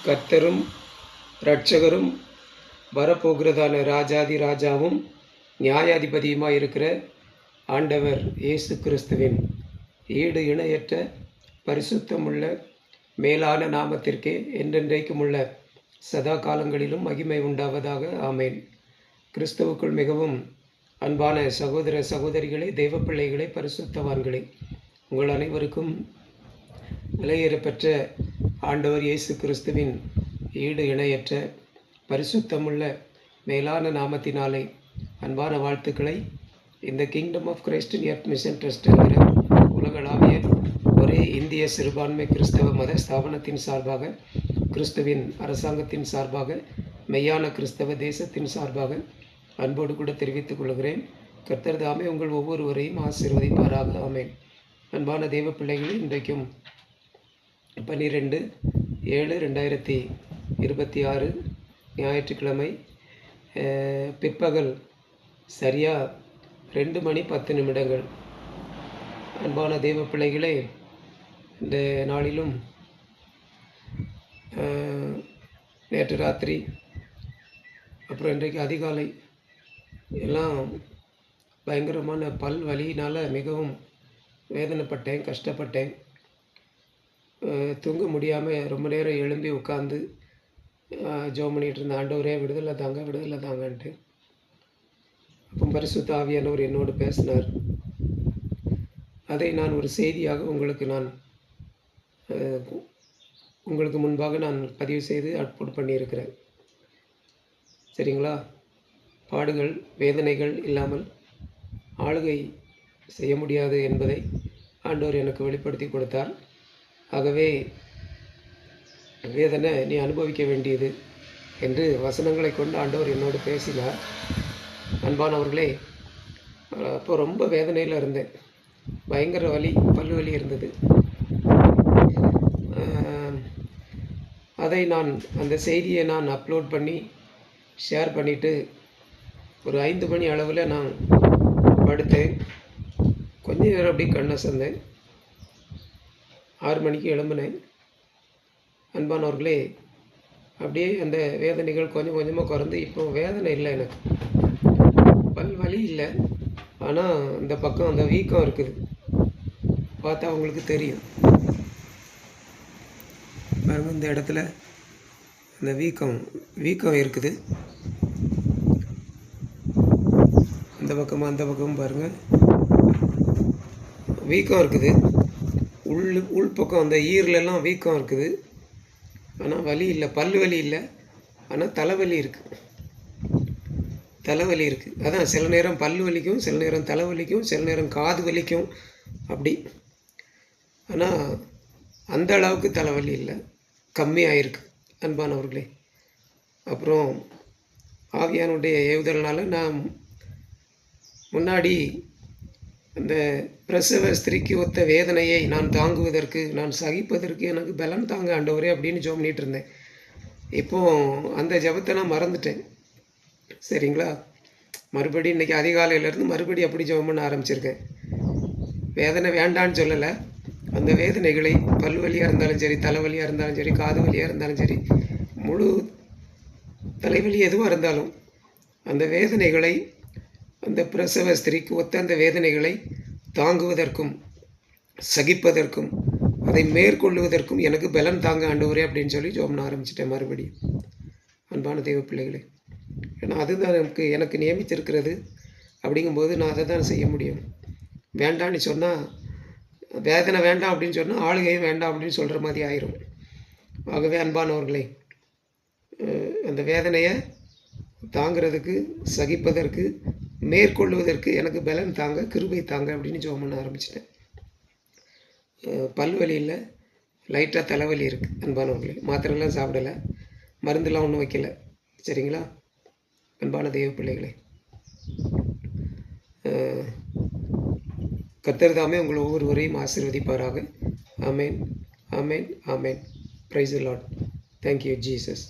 கர்த்தரும் இரட்சகரும் வரப்போகிறதான ராஜாதி ராஜாவும் நியாயாதிபதியுமாய் இருக்கிற ஆண்டவர் இயேசு கிறிஸ்துவின் ஈடு இணையற்ற பரிசுத்தமுள்ள மேலான நாமத்திற்கே என்றென்றைக்கும் உள்ள சதா காலங்களிலும் மகிமை உண்டாவதாக. ஆமேன். கிறிஸ்துவுக்குள் மிகவும் அன்பான சகோதர சகோதரிகளே, தெய்வ பிள்ளைகளே, பரிசுத்தவான்களே, உங்கள் அனைவருக்கும் விலையேறப்பெற்ற ஆண்டவர் இயேசு கிறிஸ்துவின் ஈடு இணையற்ற பரிசுத்தமுள்ள மேலான நாமத்தினாலே அன்பான வாழ்த்துக்களை இந்த Kingdom of Christ in Earth Mission Trust என்கிற உலகளாவிய ஒரே இந்திய சிறுபான்மை கிறிஸ்தவ மத ஸ்தாபனத்தின் சார்பாக, கிறிஸ்துவின் அரசாங்கத்தின் சார்பாக, மெய்யான கிறிஸ்தவ தேசத்தின் சார்பாக அன்போடு கூட தெரிவித்துக் கொள்கிறேன். கர்த்தர் தாமே உங்கள் ஒவ்வொருவரையும் ஆசீர்வதிப்பாராக. ஆமேன். அன்பான தெய்வ பிள்ளைகளே, இன்றைக்கும் 12/7/2026 ஞாயிற்றுக்கிழமை பிற்பகல் சரியாக 2:10 அன்பான தெய்வ பிள்ளைகளே, இந்த நாளிலும் நேற்று ராத்திரி அப்புறம் இன்றைக்கு அதிகாலை எல்லாம் பயங்கரமான பல் வலியினால் மிகவும் வேதனைப்பட்டேன், கஷ்டப்பட்டேன். தூங்க முடியாமல் ரொம்ப நேரம் எழும்பி உட்காந்து ஜெபம் பண்ணிகிட்டு இருந்த ஆண்டவரே விடுதலை தாங்க, விடுதலை தாங்கன்ட்டு. அப்போ பரிசுத்த ஆவியானவர் என்னோடு பேசினார். அதை நான் ஒரு செய்தியாக உங்களுக்கு முன்பாக நான் பதிவு செய்து அப்லோட் பண்ணியிருக்கிறேன். சரிங்களா? பாடுகள் வேதனைகள் இல்லாமல் ஆளுகை செய்ய முடியாது என்பதை ஆண்டவர் எனக்கு வெளிப்படுத்தி கொடுத்தார். ஆகவே வேதனை நீ அனுபவிக்க வேண்டியது என்று வசனங்களை கொண்டு ஆண்டவர் என்னோடு பேசினார். அன்பானவர்களே, அப்போ ரொம்ப வேதனையில் இருந்தேன். பயங்கர வலி, பல்லு வலி இருந்தது. அதை அந்த செய்தியை நான் அப்லோட் பண்ணி ஷேர் பண்ணிவிட்டு ஒரு 5 மணி அளவில் நான் படுத்தேன். கொஞ்ச நேரம் அப்படி கண்ணை சந்தேன். 6 மணிக்கு எழும்பினேன். அன்பானவர்களே, அப்படியே அந்த வேதனைகள் கொஞ்சம் கொஞ்சமாக குறைந்து இப்போ வேதனை இல்லை, எனக்கு பல் வலி இல்லை. ஆனால் இந்த பக்கம் அந்த வீக்கம் இருக்குது. பார்த்தா அவங்களுக்கு தெரியும் பாருங்க, இந்த இடத்துல அந்த வீக்கம் இருக்குது. இந்த பக்கமாக அந்த பக்கமும் பாருங்கள் வீக்கம் இருக்குது. உள் பக்கம் அந்த ஈரலெல்லாம் வீக்கம் இருக்குது. ஆனால் வலி இல்லை, பல் வலி இல்லை. ஆனால் தலைவலி இருக்குது. அதான் சில நேரம் பல் வலிக்கும், சில நேரம் தலைவலிக்கும், சில நேரம் காது வலிக்கும் அப்படி. ஆனால் அந்த அளவுக்கு தலைவலி இல்லை, கம்மியாயிருக்கு அன்பானவர்களே. அப்புறம் ஆவியானுடைய ஏவுதல்னால நான் முன்னாடி அந்த பிரசவ ஸ்திரீக்கு ஒத்த வேதனையை நான் தாங்குவதற்கு, நான் சகிப்பதற்கு எனக்கு பலன் தாங்க ஆண்டவரே அப்படின்னு ஜெபம் பண்ணிட்டு இருந்தேன். இப்போது அந்த ஜெபத்தை நான் மறந்துட்டேன். சரிங்களா? மறுபடியும் இன்றைக்கி அதிகாலையிலேருந்து மறுபடியும் அப்படி ஜெபம் பண்ண ஆரம்பிச்சிருக்கேன். வேதனை வேண்டான்னு சொல்லலை. அந்த வேதனைகளை பல்வலியாக இருந்தாலும் சரி, தலைவலியாக இருந்தாலும் சரி, காது வலியாக இருந்தாலும் சரி, முழு தலைவலி எதுவாக இருந்தாலும் அந்த வேதனைகளை, அந்த பிரசவ ஸ்திரீக்கு ஒத்த அந்த வேதனைகளை தாங்குவதற்கும் சகிப்பதற்கும் அதை மேற்கொள்ளுவதற்கும் எனக்கு பலன் தாங்க ஆண்டவரே அப்படின்னு சொல்லி ஜெபம் பண்ண ஆரம்பிச்சிட்டேன் மறுபடியும். அன்பான தெய்வ பிள்ளைகளே, ஏன்னா அதுதான் எனக்கு நியமித்திருக்கிறது. அப்படிங்கும்போது நான் அதை தான் செய்ய முடியும். வேண்டான்னு சொன்னால், வேதனை வேண்டாம் அப்படின்னு சொன்னால் ஆளுகையும் வேண்டாம் அப்படின்னு சொல்கிற மாதிரி ஆயிரும். ஆகவே அன்பானவர்களே, அந்த வேதனையை தாங்கிறதுக்கு, சகிப்பதற்கு, மேற்கொள்வதற்கு எனக்கு பலன் தாங்க, கிருபை தாங்க அப்படின்னு ஜெபம் பண்ண ஆரம்பிச்சிட்டேன். பல்வலி இல்லை, லைட்டாக தலைவலி இருக்குது அன்பானவர்களே. மாத்திரைலாம் சாப்பிடலை, மருந்துலாம் ஒன்றும் வைக்கலை. சரிங்களா? அன்பான தெய்வ பிள்ளைகளே, கர்த்தர் தாமே உங்கள் ஒவ்வொருவரையும் ஆசீர்வதிப்பாராக. ஆமேன், ஆமேன், ஆமேன். Praise the Lord. Thank you Jesus.